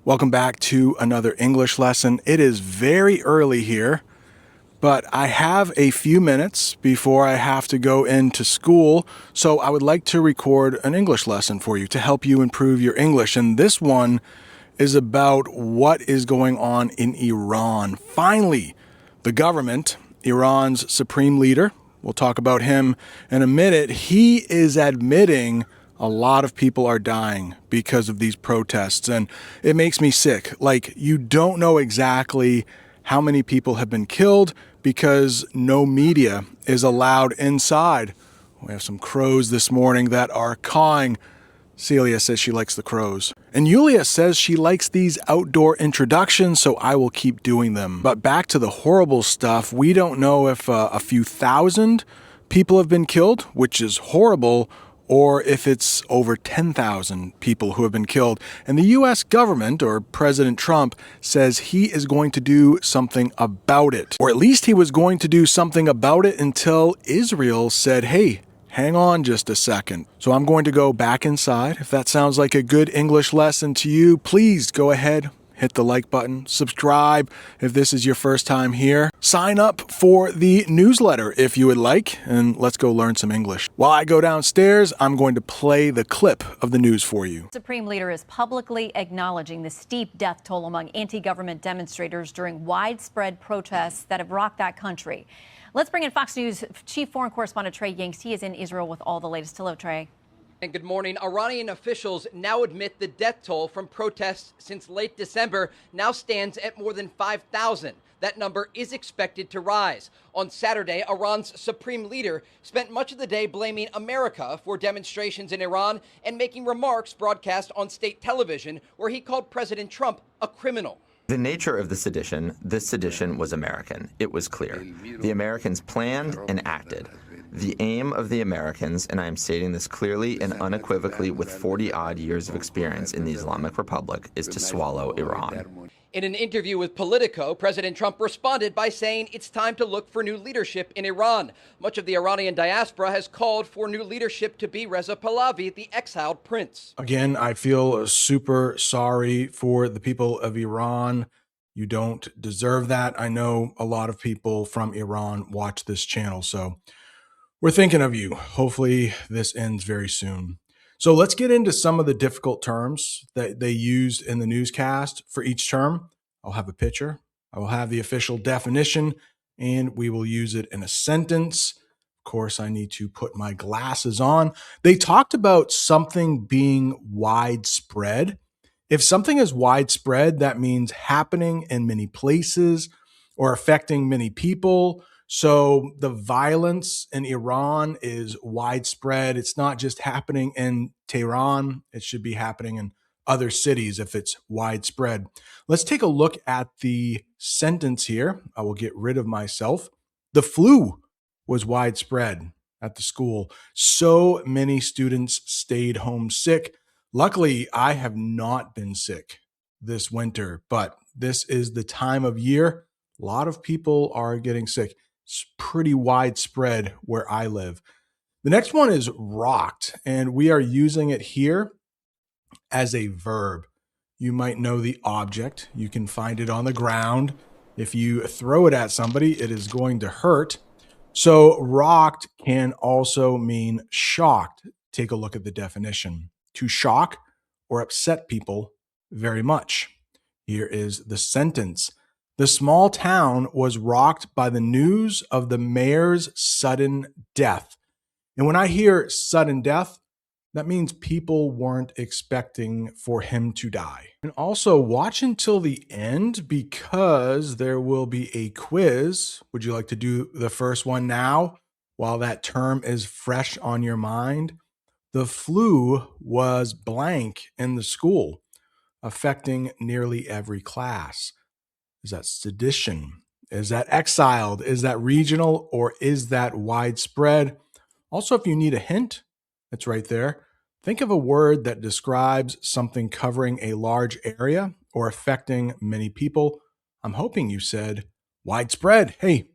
Welcome back to another English lesson. It is very early here, but I have a few minutes before I have to go into school, so I would like to record an English lesson for you to help you improve your English. And this one is about what is going on in Iran. Finally, the government, Iran's supreme leader, we'll talk about him in a minute, he is admitting a lot of people are dying because of these protests, and it makes me sick. Like, you don't know exactly how many people have been killed because no media is allowed inside. We have some crows this morning that are cawing. Celia says she likes the crows. And Yulia says she likes these outdoor introductions, so I will keep doing them. But back to the horrible stuff, we don't know if a few thousand people have been killed, which is horrible, or if it's over 10,000 people who have been killed. And the US government, or President Trump, says he is going to do something about it. Or at least he was going to do something about it until Israel said, hey, hang on just a second. So I'm going to go back inside. If that sounds like a good English lesson to you, please go ahead, hit the like button, subscribe if this is your first time here. Sign up for the newsletter if you would like, and let's go learn some English. While I go downstairs, I'm going to play the clip of the news for you. Supreme Leader is publicly acknowledging the steep death toll among anti-government demonstrators during widespread protests that have rocked that country. Let's bring in Fox News Chief Foreign Correspondent Trey Yingst. He is in Israel with all the latest. Hello, Trey. And good morning. Iranian officials now admit the death toll from protests since late December now stands at more than 5,000. That number is expected to rise. On Saturday, Iran's supreme leader spent much of the day blaming America for demonstrations in Iran and making remarks broadcast on state television where he called President Trump a criminal. The nature of this sedition was American. It was clear. The Americans planned and acted. The aim of the Americans, and I am stating this clearly and unequivocally with 40-odd years of experience in the Islamic Republic, is to swallow Iran. In an interview with Politico, President Trump responded by saying it's time to look for new leadership in Iran. Much of the Iranian diaspora has called for new leadership to be Reza Pahlavi, the exiled prince. Again, I feel super sorry for the people of Iran. You don't deserve that. I know a lot of people from Iran watch this channel, so we're thinking of you. Hopefully this ends very soon. So let's get into some of the difficult terms that they used in the newscast for each term. I'll have a picture. I will have the official definition, and we will use it in a sentence. Of course, I need to put my glasses on. They talked about something being widespread. If something is widespread, that means happening in many places or affecting many people. So the violence in Iran is widespread. It's not just happening in Tehran. It should be happening in other cities if it's widespread. Let's take a look at the sentence here. I will get rid of myself. The flu was widespread at the school. So many students stayed home sick. Luckily, I have not been sick this winter, but this is the time of year. A lot of people are getting sick. It's pretty widespread where I live. The next one is rocked, and we are using it here as a verb. You might know the object. You can find it on the ground. If you throw it at somebody, it is going to hurt. So rocked can also mean shocked. Take a look at the definition. To shock or upset people very much. Here is the sentence. The small town was rocked by the news of the mayor's sudden death. And when I hear sudden death, that means people weren't expecting for him to die. And also watch until the end because there will be a quiz. Would you like to do the first one now while that term is fresh on your mind? The flu was blank in the school, affecting nearly every class. Is that sedition? Is that exiled? Is that regional? Or is that widespread? Also, if you need a hint, it's right there. Think of a word that describes something covering a large area or affecting many people. I'm hoping you said widespread. Hey,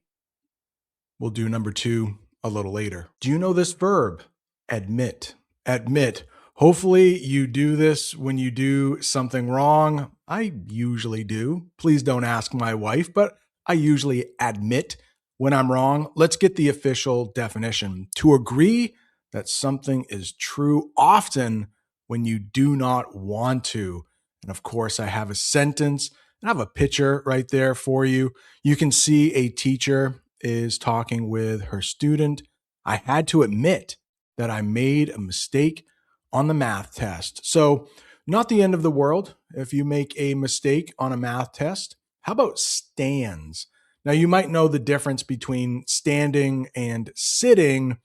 we'll do number 2 a little later. Do you know this verb? Admit. Admit. Hopefully you do this when you do something wrong. I usually do. Please don't ask my wife, but I usually admit when I'm wrong. Let's get the official definition. To agree that something is true often when you do not want to. And of course, I have a sentence and I have a picture right there for you. You can see a teacher is talking with her student. I had to admit that I made a mistake on the math test. So, not the end of the world if you make a mistake on a math test. How about stands? Now, you might know the difference between standing and sitting,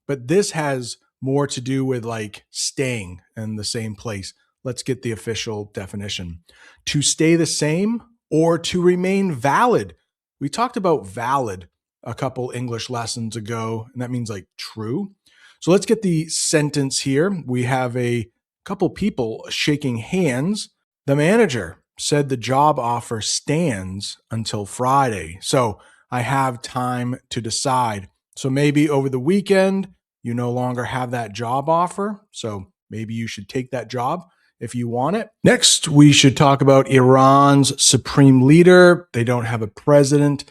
but this has more to do with like staying in the same place. Let's get the official definition. To stay the same or to remain valid. We talked about valid a couple English lessons ago, and that means like true. So let's get the sentence here. We have a couple people shaking hands. The manager said the job offer stands until Friday. So I have time to decide. So maybe over the weekend, you no longer have that job offer. So maybe you should take that job if you want it. Next, we should talk about Iran's supreme leader. They don't have a president.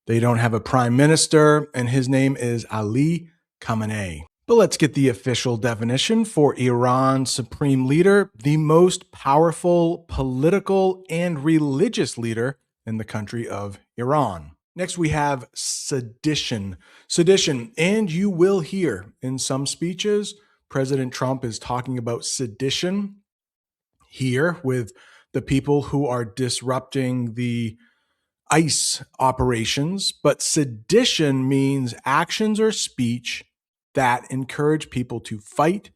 They don't have a prime minister. And his name is Ali Khamenei. But let's get the official definition for Iran's supreme leader, the most powerful political and religious leader in the country of Iran. Next, we have sedition. Sedition, and you will hear in some speeches, President Trump is talking about sedition here with the people who are disrupting the ICE operations. But sedition means actions or speech that encourage people to fight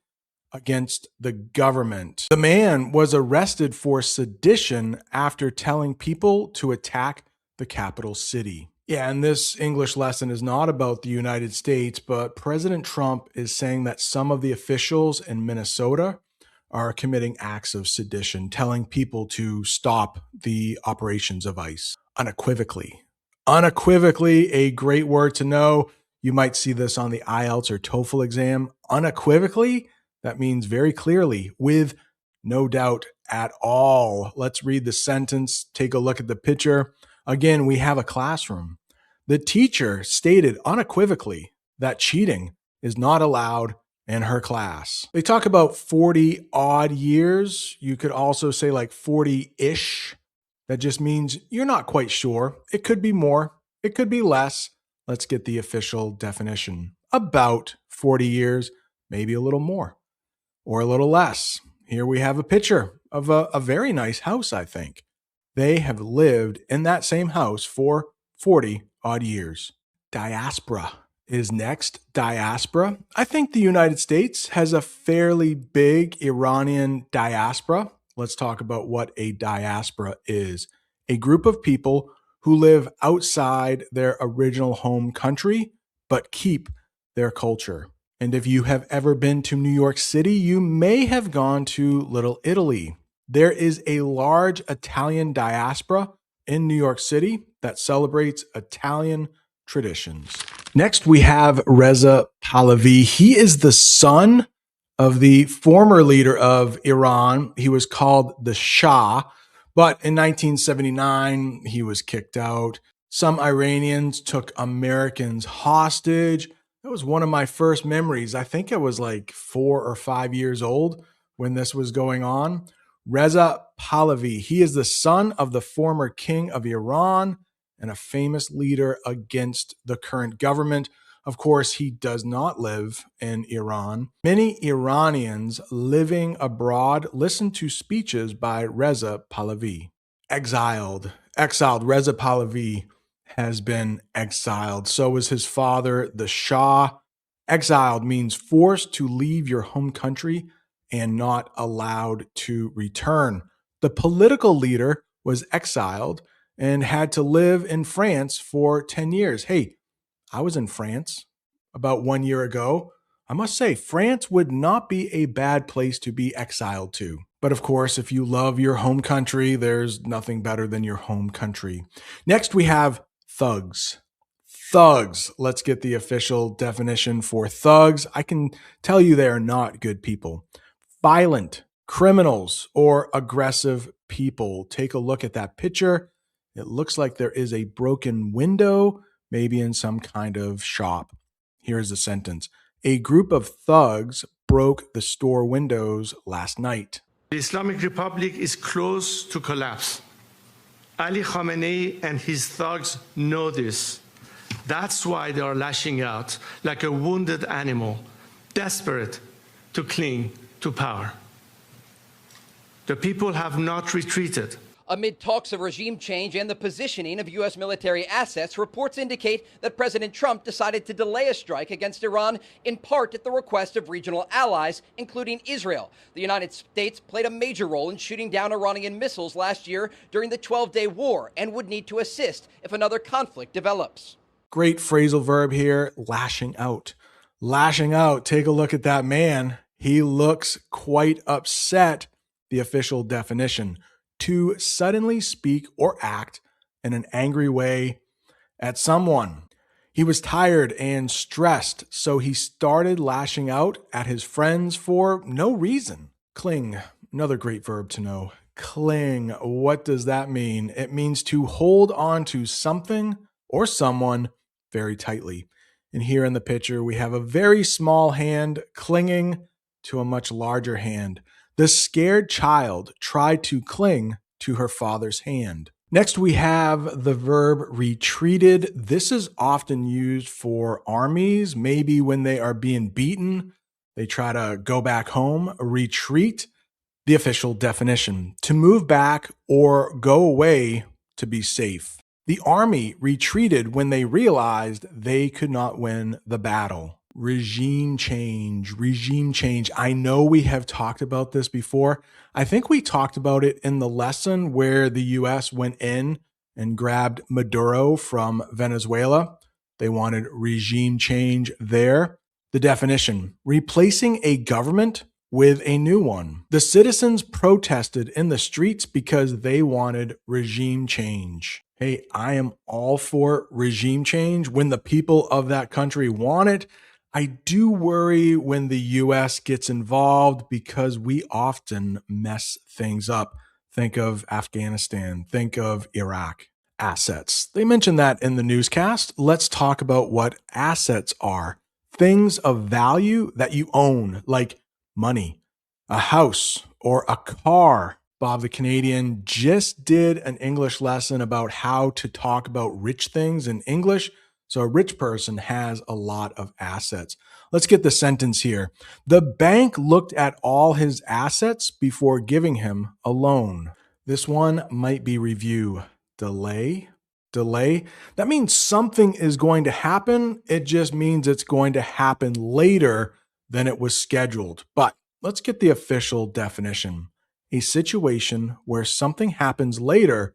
against the government. The man was arrested for sedition after telling people to attack the capital city. Yeah, and this English lesson is not about the United States, but President Trump is saying that some of the officials in Minnesota are committing acts of sedition, telling people to stop the operations of ICE unequivocally. Unequivocally, a great word to know. You might see this on the IELTS or TOEFL exam. Unequivocally, that means very clearly, with no doubt at all. Let's read the sentence, take a look at the picture. Again, we have a classroom. The teacher stated unequivocally that cheating is not allowed in her class. They talk about 40 odd years. You could also say like 40-ish. That just means you're not quite sure. It could be more, it could be less. Let's get the official definition. About 40 years, maybe a little more or a little less. Here we have a picture of a very nice house, I think. They have lived in that same house for 40 odd years. Diaspora is next. Diaspora. I think the United States has a fairly big Iranian diaspora. Let's talk about what a diaspora is. A group of people who live outside their original home country, but keep their culture. And if you have ever been to New York City, you may have gone to Little Italy. There is a large Italian diaspora in New York City that celebrates Italian traditions. Next, we have Reza Pahlavi. He is the son of the former leader of Iran. He was called the Shah. But in 1979, he was kicked out. Some Iranians took Americans hostage. That was one of my first memories. I think I was like 4 or 5 years old when this was going on. Reza Pahlavi, he is the son of the former king of Iran and a famous leader against the current government. Of course, he does not live in Iran. Many Iranians living abroad listen to speeches by Reza Pahlavi. Exiled. Reza Pahlavi has been exiled. So was his father, the Shah. Exiled means forced to leave your home country and not allowed to return. The political leader was exiled and had to live in France for 10 years. Hey, I was in France about 1 year ago. I must say, France would not be a bad place to be exiled to. But of course, if you love your home country, there's nothing better than your home country. Next, we have thugs. Thugs. Let's get the official definition for thugs. I can tell you they are not good people. violent, criminals, or aggressive people. Take a look at that picture. It looks like there is a broken window, maybe in some kind of shop. Here's a sentence. A group of thugs broke the store windows last night. The Islamic Republic is close to collapse. Ali Khamenei and his thugs know this. That's why they are lashing out like a wounded animal, desperate to cling to power. The people have not retreated. Amid talks of regime change and the positioning of U.S. military assets, reports indicate that President Trump decided to delay a strike against Iran in part at the request of regional allies, including Israel. The United States played a major role in shooting down Iranian missiles last year during the 12-day war and would need to assist if another conflict develops. Great phrasal verb here, lashing out. Lashing out. Take a look at that man. He looks quite upset. The official definition: to suddenly speak or act in an angry way at someone. He was tired and stressed, so he started lashing out at his friends for no reason. Cling, another great verb to know. Cling, what does that mean? It means to hold on to something or someone very tightly. And here in the picture, we have a very small hand clinging to a much larger hand. The scared child tried to cling to her father's hand. Next, we have the verb retreated. This is often used for armies, maybe when they are being beaten, they try to go back home. Retreat, the official definition: to move back or go away to be safe. The army retreated when they realized they could not win the battle. Regime change, regime change. I know we have talked about this before. I think we talked about it in the lesson where the U.S. went in and grabbed Maduro from Venezuela. They wanted regime change there. The definition: replacing a government with a new one. The citizens protested in the streets because they wanted regime change. Hey, I am all for regime change when the people of that country want it. I do worry when the U.S. gets involved because we often mess things up. Think of Afghanistan. Think of Iraq. Assets. They mentioned that in the newscast. Let's talk about what assets are. Things of value that you own, like money, a house, or a car. Bob the Canadian just did an English lesson about how to talk about rich things in English. So a rich person has a lot of assets. Let's get the sentence here. The bank looked at all his assets before giving him a loan. This one might be review. Delay. That means something is going to happen. It just means it's going to happen later than it was scheduled. But let's get the official definition. A situation where something happens later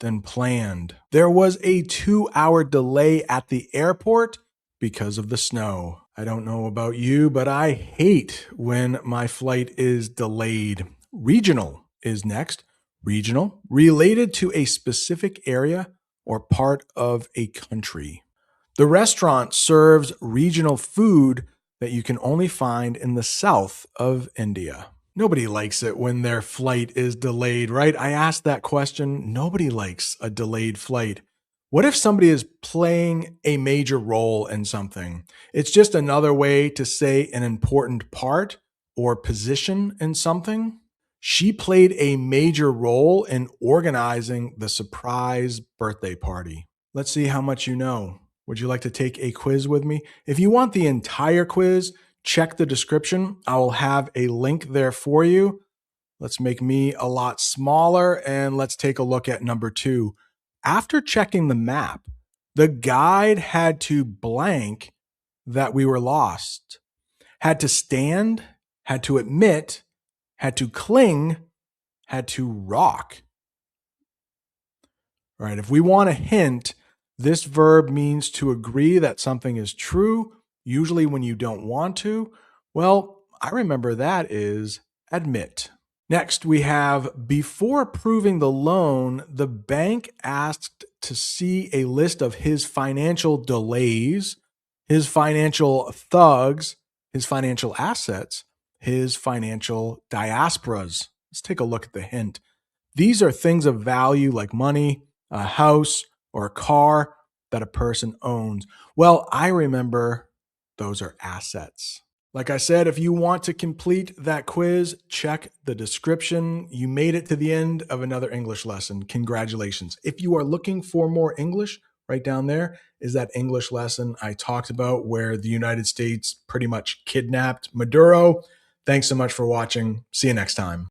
than planned. There was a 2-hour delay at the airport because of the snow. I don't know about you, but I hate when my flight is delayed. Regional is next. Regional, related to a specific area or part of a country. The restaurant serves regional food that you can only find in the south of India. Nobody likes it when their flight is delayed, right? I asked that question. Nobody likes a delayed flight. What if somebody is playing a major role in something? It's just another way to say an important part or position in something. She played a major role in organizing the surprise birthday party. Let's see how much you know. Would you like to take a quiz with me? If you want the entire quiz, check the description. I will have a link there for you. Let's make me a lot smaller and let's take a look at number 2. After checking the map, the guide had to blank that we were lost, had to stand, had to admit, had to cling, had to rock. All right, if we want a hint, this verb means to agree that something is true, usually when you don't want to. Well, I remember that is admit. Next, we have before approving the loan, the bank asked to see a list of his financial delays, his financial thugs, his financial assets, his financial diasporas. Let's take a look at the hint. These are things of value like money, a house, or a car that a person owns. Well, I remember those are assets. Like I said, if you want to complete that quiz, check the description. You made it to the end of another English lesson. Congratulations. If you are looking for more English, right down there is that English lesson I talked about where the United States pretty much kidnapped Maduro. Thanks so much for watching. See you next time.